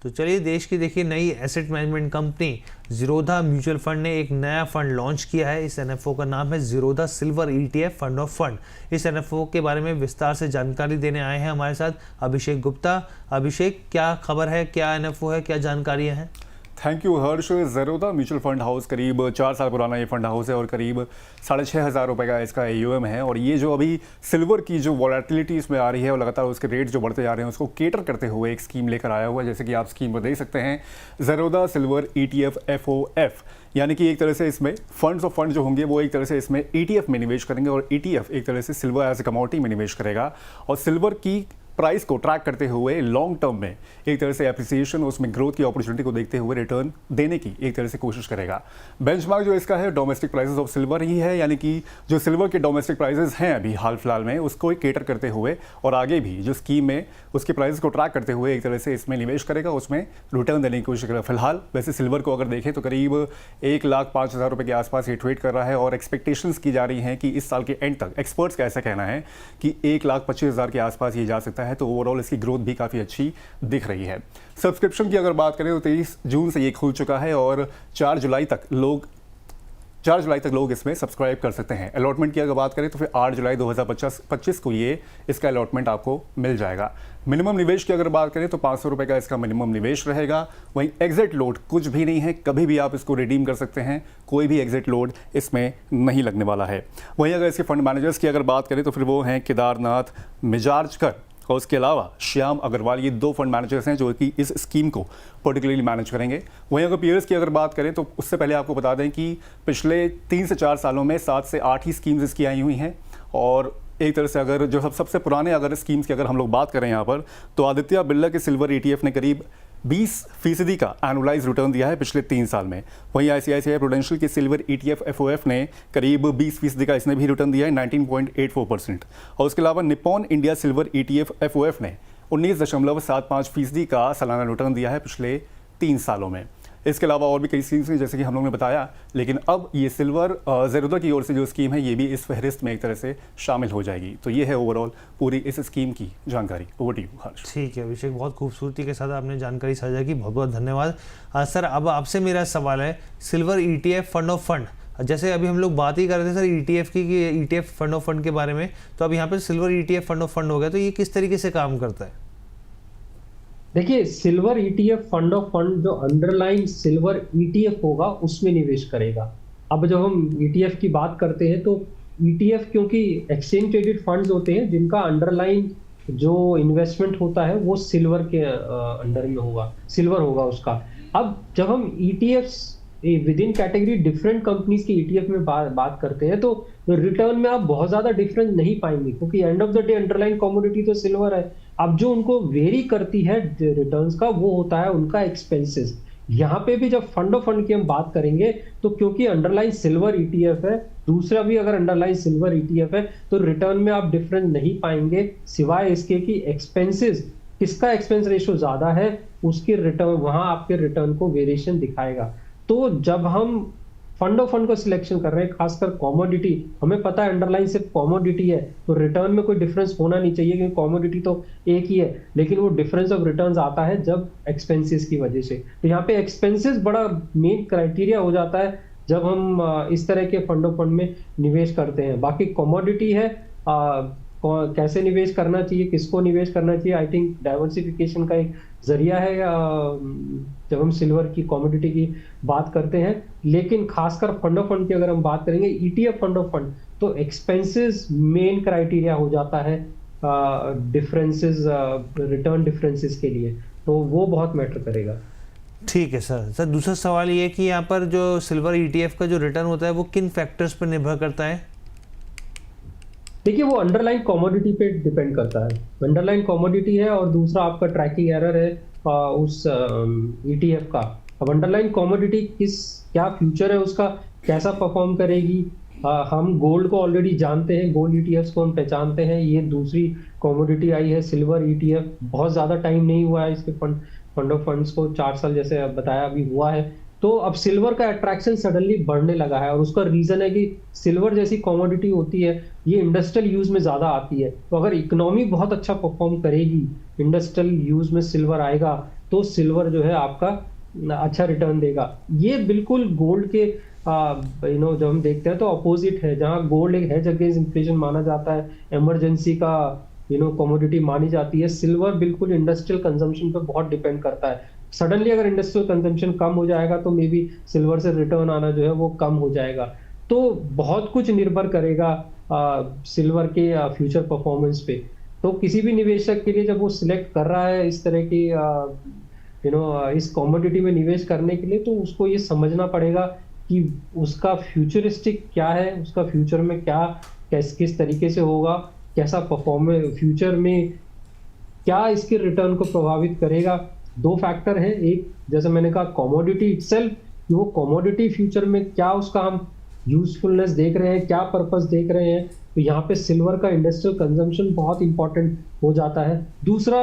तो चलिए, देश की देखिए नई asset management company Zerodha mutual fund ने एक नया फंड लॉन्च किया है। इस एनएफओ का नाम है Zerodha silver ETF fund of fund. इस एनएफओ के बारे में विस्तार से जानकारी देने आए हैं हमारे साथ अभिषेक गुप्ता। अभिषेक, क्या खबर है, क्या एनएफओ है, क्या जानकारियां हैं? Thank you Harsh. Zerodha mutual fund house करीब 4 साल पुराना ये फंड हाउस है और करीब 6,500 रुपये का इसका AUM है। और ये जो अभी सिल्वर की जो वॉलेटिलिटी इसमें आ रही है और लगातार उसके रेट जो बढ़ते जा रहे हैं उसको केटर करते हुए एक स्कीम लेकर आया हुआ है। जैसे कि आप स्कीम पर देख सकते हैं, ज़ीरोधा सिल्वर ETF FOF, यानी कि एक तरह से इसमें फंड्स ऑफ फंड जो होंगे वो एक तरह से इसमें ETF में निवेश करेंगे और ETF एक तरह से सिल्वर एज ए कमोडिटी में निवेश करेगा और सिल्वर की प्राइस को ट्रैक करते हुए लॉन्ग टर्म में एक तरह से एप्रिसिएशन, उसमें ग्रोथ की अपॉर्चुनिटी को देखते हुए रिटर्न देने की एक तरह से कोशिश करेगा। बेंचमार्क जो इसका है डोमेस्टिक प्राइसेस ऑफ सिल्वर ही है, यानी कि जो सिल्वर के डोमेस्टिक प्राइसेस हैं अभी हाल फिलहाल में उसको केटर करते हुए और आगे भी जो स्कीम में उसके प्राइसेस को ट्रैक करते हुए एक तरह से इसमें निवेश करेगा, उसमें रिटर्न देने की कोशिश करेगा। फिलहाल वैसे सिल्वर को अगर देखें तो करीब 1,05,000 रुपये के आसपास ये ट्रेड कर रहा है और एक्सपेक्टेशंस की जा रही हैं कि इस साल के एंड तक, एक्सपर्ट्स का ऐसा कहना है कि 1,25,000 के आसपास ये जा सकता है। तो ओवरऑल इसकी ग्रोथ भी काफ़ी अच्छी दिख रही है। सब्सक्रिप्शन की अगर बात करें तो 23 जून से ये खुल चुका है और 4 जुलाई तक लोग इसमें सब्सक्राइब कर सकते हैं। अलॉटमेंट की अगर बात करें तो फिर 8 जुलाई 2025 को ये इसका अलॉटमेंट आपको मिल जाएगा। मिनिमम निवेश की अगर बात करें तो 500 रुपये का इसका मिनिमम निवेश रहेगा। वहीं एग्जिट लोड कुछ भी नहीं है, कभी भी आप इसको रिडीम कर सकते हैं, कोई भी एग्जिट लोड इसमें नहीं लगने वाला है। वहीं अगर इसके फंड मैनेजर्स की अगर बात करें तो फिर वो हैं केदारनाथ मिजार्जकर और उसके अलावा श्याम अग्रवाल। ये 2 फंड मैनेजर्स हैं जो कि इस स्कीम को पर्टिकुलरली मैनेज करेंगे। वहीं अगर पीयर्स की अगर बात करें तो उससे पहले आपको बता दें कि पिछले 3 से 4 सालों में 7 से 8 ही स्कीम्स इसकी आई हुई हैं। और एक तरह से अगर जो सबसे पुराने अगर स्कीम्स की अगर हम लोग बात करें यहाँ पर, तो आदित्य बिरला के सिल्वर ETF ने करीब 20% का एनुअलाइज रिटर्न दिया है पिछले 3 साल में। वहीं ICICI प्रूडेंशियल के सिल्वर ETF FOF ने करीब 20% का इसने भी रिटर्न दिया है, 19.84%। और उसके अलावा Nippon India silver ETF FOF ने 19.75% का सालाना रिटर्न दिया है पिछले 3 सालों में। इसके अलावा और भी कई स्कीम्स हैं जैसे कि हम लोगों ने बताया, लेकिन अब ये सिल्वर ज़ीरोधा की ओर से जो स्कीम है ये भी इस फहरिस्त में एक तरह से शामिल हो जाएगी। तो ये है ओवरऑल पूरी इस स्कीम की जानकारी। ओवर टू यू हर्ष। ठीक है अभिषेक, बहुत खूबसूरती के साथ आपने जानकारी साझा की, बहुत बहुत धन्यवाद। सर, अब आपसे मेरा सवाल है, silver ETF fund of fund, जैसे अभी हम लोग बात ही कर रहे थे सर ETF की कि ETF फंड ऑफ फंड के बारे में, तो अब यहाँ पर silver ETF fund of fund हो गया, तो ये किस तरीके से काम करता है? देखिए, silver ETF fund of fund जो अंडरलाइन सिल्वर ETF होगा उसमें निवेश करेगा। अब जब हम ETF की बात करते हैं तो ETF क्योंकि एक्सचेंज ट्रेडेड फंड्स होते हैं जिनका अंडरलाइन जो इन्वेस्टमेंट होता है वो सिल्वर के अंडर में होगा, सिल्वर होगा उसका। अब जब हम ETFs with in category different companies के ETF में बात करते हैं तो रिटर्न में आप बहुत ज्यादा डिफरेंस नहीं पाएंगे, क्योंकि end of the day underline commodity तो सिल्वर है। अब जो उनको वेरी करती है रिटर्न्स का वो होता है उनका एक्सपेंसेस। यहाँ पे भी जब फंड ऑफ फंड की हम बात करेंगे तो क्योंकि अंडरलाइन सिल्वर ETF है, दूसरा भी अगर अंडरलाइन सिल्वर ETF है, तो रिटर्न में आप डिफरेंस नहीं पाएंगे, सिवाय इसके कि एक्सपेंसेस, किसका एक्सपेंस रेशियो ज्यादा है उसके रिटर्न, वहां आपके रिटर्न को वेरिएशन दिखाएगा। तो जब हम फंड ऑफ फंड को सिलेक्शन कर रहे हैं, खासकर कॉमोडिटी, हमें पता है अंडरलाइन सिर्फ कॉमोडिटी है तो रिटर्न में कोई डिफरेंस होना नहीं चाहिए क्योंकि कॉमोडिटी तो एक ही है, लेकिन वो डिफरेंस ऑफ रिटर्न्स आता है जब एक्सपेंसेस की वजह से। तो यहाँ पे एक्सपेंसेस बड़ा मेन क्राइटेरिया हो जाता है जब हम इस तरह के फंड ऑफ फंड में निवेश करते हैं। बाकी कॉमोडिटी है, कैसे निवेश करना चाहिए, किसको निवेश करना चाहिए, आई थिंक डाइवर्सिफिकेशन का एक जरिया है जब हम सिल्वर की कमोडिटी की बात करते हैं। लेकिन खासकर फंड ऑफ फंड की अगर हम बात करेंगे, ETF फंड ऑफ फंड, तो एक्सपेंसेस मेन क्राइटेरिया हो जाता है डिफरेंसेस, रिटर्न डिफरेंसेस के लिए, तो वो बहुत मैटर करेगा। ठीक है सर, दूसरा सवाल ये कि यहाँ पर जो सिल्वर ETF का जो रिटर्न होता है वो किन फैक्टर्स पर निर्भर करता है? देखिए, वो अंडरलाइन कमोडिटी पे डिपेंड करता है। अंडरलाइन कमोडिटी है और दूसरा आपका ट्रैकिंग एरर है उस ETF का। अब अंडरलाइन कमोडिटी क्या फ्यूचर है उसका, कैसा परफॉर्म करेगी, हम गोल्ड को ऑलरेडी जानते हैं, गोल्ड ETFs को हम पहचानते हैं। ये दूसरी कमोडिटी आई है सिल्वर ETF, बहुत ज़्यादा टाइम नहीं हुआ है इसके फंड ऑफ फंड्स को, 4 साल जैसे बताया अभी हुआ है। तो अब सिल्वर का अट्रैक्शन सडनली बढ़ने लगा है और उसका रीजन है कि सिल्वर जैसी कमोडिटी होती है ये इंडस्ट्रियल यूज में ज्यादा आती है। तो अगर इकोनॉमी बहुत अच्छा परफॉर्म करेगी, इंडस्ट्रियल यूज में सिल्वर आएगा तो सिल्वर जो है आपका अच्छा रिटर्न देगा। ये बिल्कुल गोल्ड के जब हम देखते हैं तो अपोजिट है, जहां गोल्ड एक हेज अगेंस्ट इन्फ्लेशन माना जाता है, इमरजेंसी का कमोडिटी मानी जाती है, सिल्वर बिल्कुल इंडस्ट्रियल कंजम्पशन पे बहुत डिपेंड करता है। सडनली अगर इंडस्ट्रियल कंजम्पशन कम हो जाएगा तो मे बी सिल्वर से रिटर्न आना जो है वो कम हो जाएगा। तो बहुत कुछ निर्भर करेगा सिल्वर के फ्यूचर परफॉर्मेंस पे। तो किसी भी निवेशक के लिए जब वो सिलेक्ट कर रहा है इस तरह की इस कमोडिटी में निवेश करने के लिए, तो उसको ये समझना पड़ेगा कि उसका फ्यूचरिस्टिक क्या है, उसका फ्यूचर में क्या किस तरीके से होगा, कैसा परफॉर्मेंस फ्यूचर में, क्या इसके रिटर्न को प्रभावित करेगा। दो फैक्टर है, एक जैसे मैंने कहा कमोडिटी इटसेल्फ, कि वो कमोडिटी फ्यूचर में क्या उसका हम यूजफुलनेस देख रहे हैं, क्या पर्पस देख रहे हैं। तो यहाँ पे सिल्वर का इंडस्ट्रियल कंजम्पशन बहुत इंपॉर्टेंट हो जाता है। दूसरा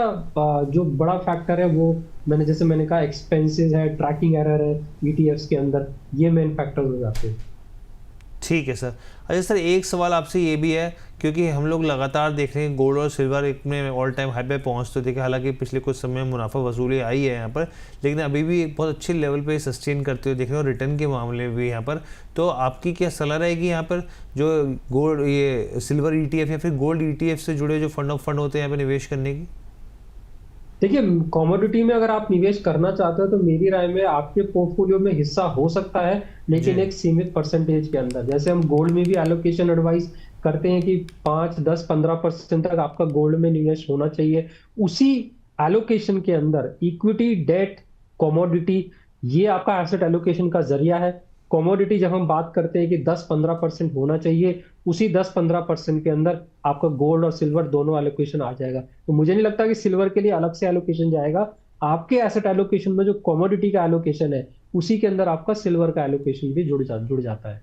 जो बड़ा फैक्टर है वो जैसे मैंने कहा एक्सपेंसेस है, ट्रैकिंग एरर है ईटीएफ्स के अंदर, ये मेन फैक्टर हो जाते हैं। ठीक है सर। अच्छा सर, एक सवाल आपसे ये भी है, क्योंकि हम लोग लगातार देख रहे हैं गोल्ड और सिल्वर एक में ऑल टाइम हाई पे पहुँचते थे, हालांकि पिछले कुछ समय में मुनाफा वसूली आई है यहाँ पर, लेकिन अभी भी बहुत अच्छे लेवल पे सस्टेन करते हुए देख रहे हो रिटर्न के मामले में भी यहाँ पर। तो आपकी क्या सलाह रहेगी यहाँ पर जो गोल्ड ये सिल्वर ईटीएफ या फिर गोल्ड ईटीएफ से जुड़े जो फंड ऑफ फंड होते हैं यहाँ पर निवेश करने की? देखिए, कमोडिटी में अगर आप निवेश करना चाहते हो तो मेरी राय में आपके पोर्टफोलियो में हिस्सा हो सकता है, लेकिन एक सीमित परसेंटेज के अंदर। जैसे हम गोल्ड में भी एलोकेशन एडवाइस करते हैं कि 5, 10, 15% तक आपका गोल्ड में निवेश होना चाहिए। उसी एलोकेशन के अंदर इक्विटी, डेट, कमोडिटी, ये आपका एसेट एलोकेशन का जरिया है। कमोडिटी जब हम बात करते हैं कि 10-15% होना चाहिए, उसी 10-15% के अंदर आपका गोल्ड और सिल्वर दोनों एलोकेशन आ जाएगा। तो मुझे नहीं लगता कि सिल्वर के लिए अलग से एलोकेशन जाएगा। आपके एसेट एलोकेशन में जो कमोडिटी का एलोकेशन है, उसी के अंदर आपका सिल्वर का एलोकेशन भी जुड़ जाता है।